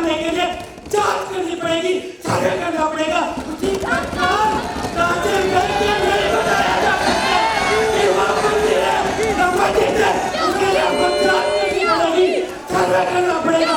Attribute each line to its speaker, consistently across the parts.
Speaker 1: जानने के लिए जांच करनी पड़ेगी, सर्वे करना पड़ेगा। उसी प्रकार राजेंद्र को नहीं बताया जा सकता कि वह मंदिर है या मस्जिद है, उसके लिए हमको जांच करनी पड़ेगी, सर्वे करना पड़ेगा।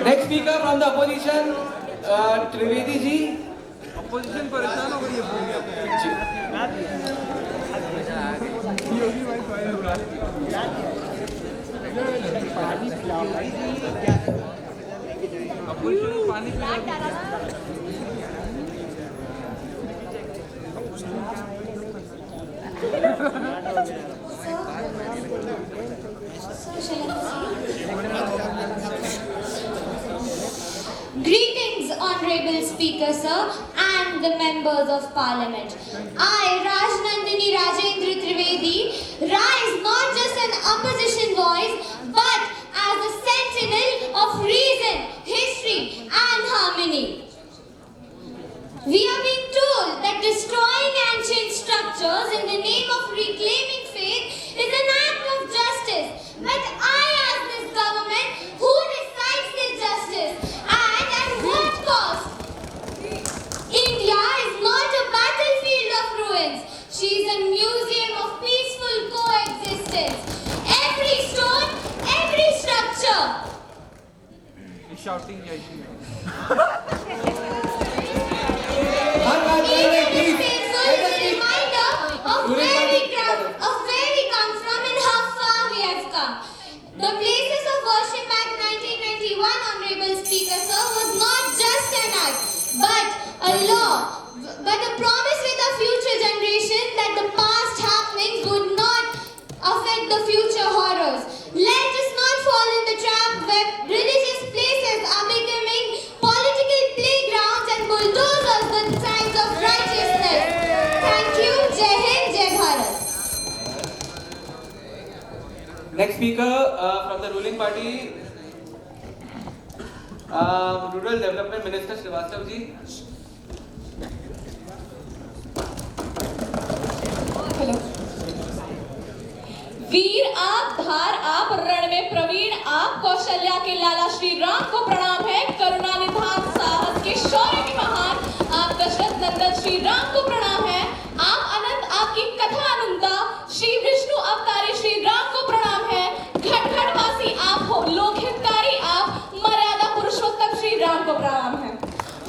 Speaker 2: Next speaker from the opposition, Trivedi ji.
Speaker 3: Opposition परेशान हो गई है पूरी अपोजिशन पानी
Speaker 4: Greetings, Honorable Speaker, sir, and the members of Parliament. I, Rajnandini Rajendra Trivedi, rise not just an opposition voice, but as a sentinel of reason, history, and harmony. We are being told that destroying ancient structures in the name of reclaiming faith is an act of justice. But I ask this government, who decides this justice and at what cost? India is not a battlefield of ruins. She is a museum of peaceful coexistence. Every stone, every structure.
Speaker 3: shouting Jai Shri
Speaker 4: The places of worship Act 1991, Honorable Speaker, sir, was not just an act, but a law, but a promise with a future generation that the past happenings would not affect the future horrors. Let us not fall in the trap where religious places are becoming political playgrounds and bulldozers with signs of righteousness. Thank you. Jai Hind, Jai Bharat.
Speaker 2: Next speaker from the ruling party, Rural Development Minister Srivastav ji.
Speaker 5: Hello. वीर आप, धार आप, रण में प्रवीण आप, कौशल्या के लाला श्री राम को प्रणाम है, करुणा निधान साहस के शौर्य के महान आप, दशरथ नंदन श्री राम को प्रणाम है, आप अनंत आपकी कथा अनंता, श्री विष्णु अवतारी श्री राम को प्रणाम है, घट घट वासी आप हो, लोकहितकारी आप, मर्यादा पुरुषोत्तम श्री राम को प्रणाम है।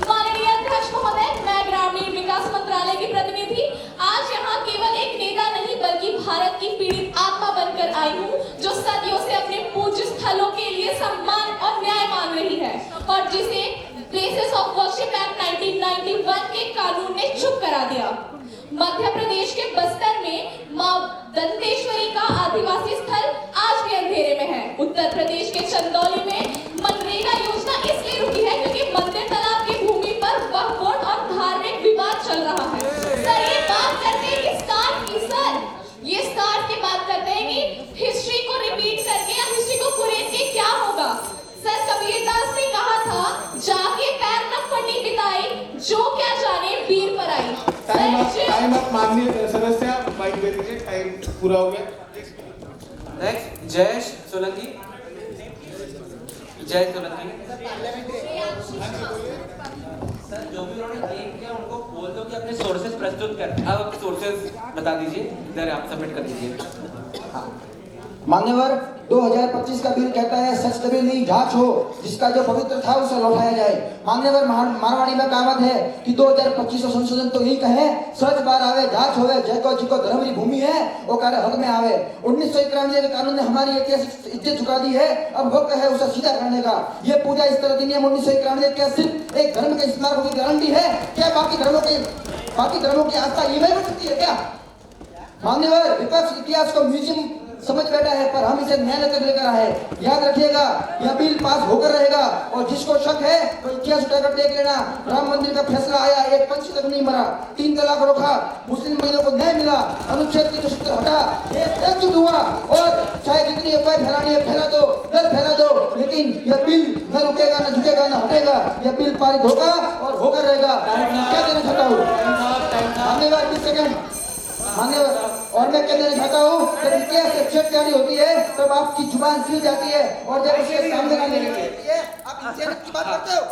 Speaker 5: माननीय अध्यक्ष महोदय, मैं ग्रामीण विकास मंत्रालय की प्रतिनिधि आज यहाँ केवल एक नेता नहीं बल्कि भारत की पीड़ित आत्मा बनकर आई हूँ, जो सदियों से अपने पूज्य स्थलों के लिए सम्मान और न्याय मांग रही है और और जिसे प्लेसेस ऑफ वर्शिप एक्ट 1991 के कानून ने चुप करा दिया। मध्य प्रदेश के बस्तर में मां दंतेश्वरी का आदिवासी स्थल आज भी अंधेरे में है। उत्तर प्रदेश के चंदौली में मनरेगा योजना इसलिए रुकी है क्योंकि मंदिर तालाब की भूमि पर वक्फ बोर्ड और धार्मिक विवाद चल रहा है। सर ये बात करते हैं कि स्टार्ट की ये स्टार्ट की बात करते हैं कि हिस्ट्री को रिपीट करके या हिस्ट्री को कुरेद के क्या होगा। सर कबीरदास ने कहा था जाके पैर न फटी बिताई जो क्या जाने वीर पर आई।
Speaker 2: टाइम अप माननीय सदस्य माइक दे दीजिए, टाइम पूरा हो गया। नेक्स्ट जयेश सोलंकी। जय सोलंकी।
Speaker 6: सर जो भी उन्होंने क्लेम किया उनको बोल दो कि अपने सोर्सेज प्रस्तुत करें।
Speaker 2: आप अपने सोर्सेज बता दीजिए, इधर आप सबमिट कर दीजिए।
Speaker 7: मान्यवर 2025 का बिल कहता है सच तभी नहीं जांच हो जिसका जो पवित्र था उसे लौटाया जाए। मान्यवर मारवाड़ी में कहावत है कि 2025 संशोधन तो यही कहे सच बार आवे जांच होवे जैको जिको धर्म की भूमि है वो कार्य हक में आवे। 1991 के कानून ने हमारी ऐतिहासिक इज्जत झुका दी है, अब वक्त है उसे सीधा करने का। ये पूजा इस तरह की नियम 1991 क्या सिर्फ एक धर्म के स्मारकों की गारंटी है क्या बाकी धर्मों की आस्था ये में सकती है क्या? मान्यवर विपक्ष इतिहास को म्यूजियम समझ बैठा है पर हम इसे न्यायालय तक लेकर आए। याद रखिएगा यह बिल पास होकर रहेगा और जिसको शक है वो इतिहास उठाकर देख लेना। राम मंदिर का फैसला आया, एक पंछी तक नहीं मरा, 3 तलाक रोका, मुस्लिम महिलाओं को न्याय मिला, अनुच्छेद 370 हटा, एकजुट हुआ और चाहे जितनी अफवाह फैलानी है फैला दो, डर फैला दो, लेकिन यह बिल न रुकेगा न झुकेगा न हटेगा। यह बिल पारित होगा और होकर रहेगा। क्या देना चाहता हूँ धन्यवाद। 20 सेकंड मान्यवर और मैं कहना चाहता हूँ जब इतिहास से छेड़छाड़ी होती है तब आपकी जुबान सील जाती है और जब उसके सामने आने लगती है आप इतिहास की बात करते हो।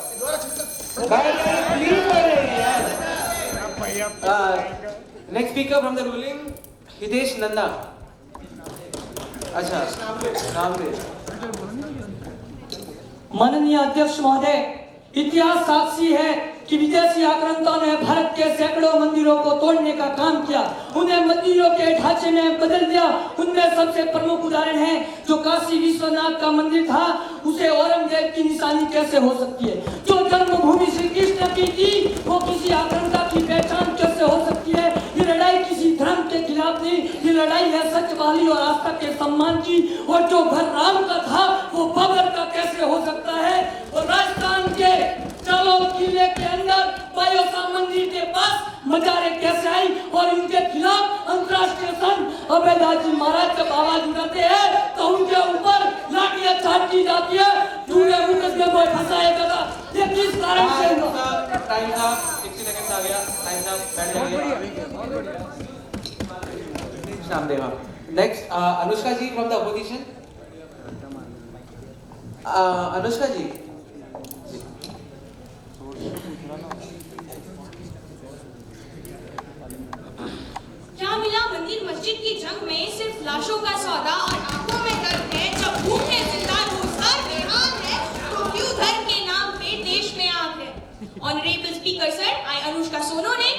Speaker 2: Next speaker from the ruling Hitesh Nanda. अच्छा नामदेव।
Speaker 8: माननीय अध्यक्ष महोदय, इतिहास साक्षी है कि विदेशी आक्रांताओं ने भारत के सैकड़ों मंदिरों को तोड़ने का काम किया, उन्हें मंदिरों के ढांचे में बदल दिया। उनमें सबसे प्रमुख उदाहरण है जो काशी विश्वनाथ का मंदिर था उसे औरंगजेब की निशानी कैसे हो सकती है। जो जन्मभूमि श्री कृष्ण की थी वो किसी आक्रांता की पहचान कैसे हो सकती है। ये लड़ाई किसी धर्म के खिलाफ नहीं, ये लड़ाई है सच वाली और आस्था के सम्मान की। और जो घर राम का था वो बाबर का कैसे हो सकता है। और राजस्थान के चालोर किले के अंदर बायोसा मंदिर के पास मजारे कैसे आई और इनके खिलाफ अंतर्राष्ट्रीय संघ अभयदास जी महाराज जब आवाज उठाते हैं तो उनके ऊपर लाठियां छाटी जाती है। दूसरे मुकदमे में फंसाया जाता। ये किस कारण से
Speaker 2: टाइम था 60 सेकंड आ गया। टाइम था बैठ जाइए। Namdev. Next Anushka ji from the opposition. Anushka ji.
Speaker 9: क्या मिला मंदिर मस्जिद की जंग में सिर्फ लाशों का सौदा और आंखों में दर्द है। जब भूखे जिंदा रोजगार बेहाल है तो क्यों धर्म के नाम पे देश में आग है। Honourable speaker sir, I Anushka Sonone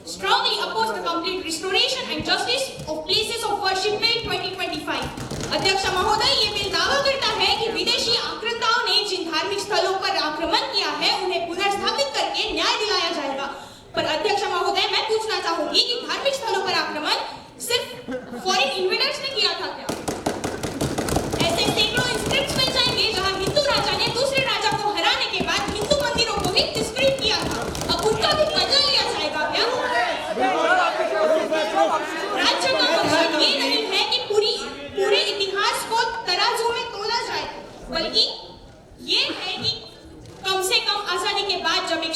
Speaker 9: strongly oppose the complete restoration and justice of places of worship bill 2025। अध्यक्ष महोदय, ये बिल दावा करता है कि विदेशी आक्रांताओं ने जिन धार्मिक स्थलों पर आक्रमण किया है उन्हें पुनर्स्थापित करके न्याय दिलाया जाएगा। पर अध्यक्ष महोदय, मैं पूछना चाहूंगी कि धार्मिक स्थलों पर आक्रमण सिर्फ फॉरेन इन्वेडर्स ने किया था क्या? ऐसे सैकड़ों इंस्क्रिप्ट्स मिल जाएंगे जहां हिंदू राजा ने दूसरे राजा को हराने के बाद हिंदू मंदिरों को भी डिस्क्रेडिट किया था। अब उनका भी बदला लिया जाएगा क्या? राज्य का मकसद ये नहीं है कि पूरे इतिहास को तराजू में तोला जाए, बल्कि ये है कि कम से कम आजादी के बाद जब एक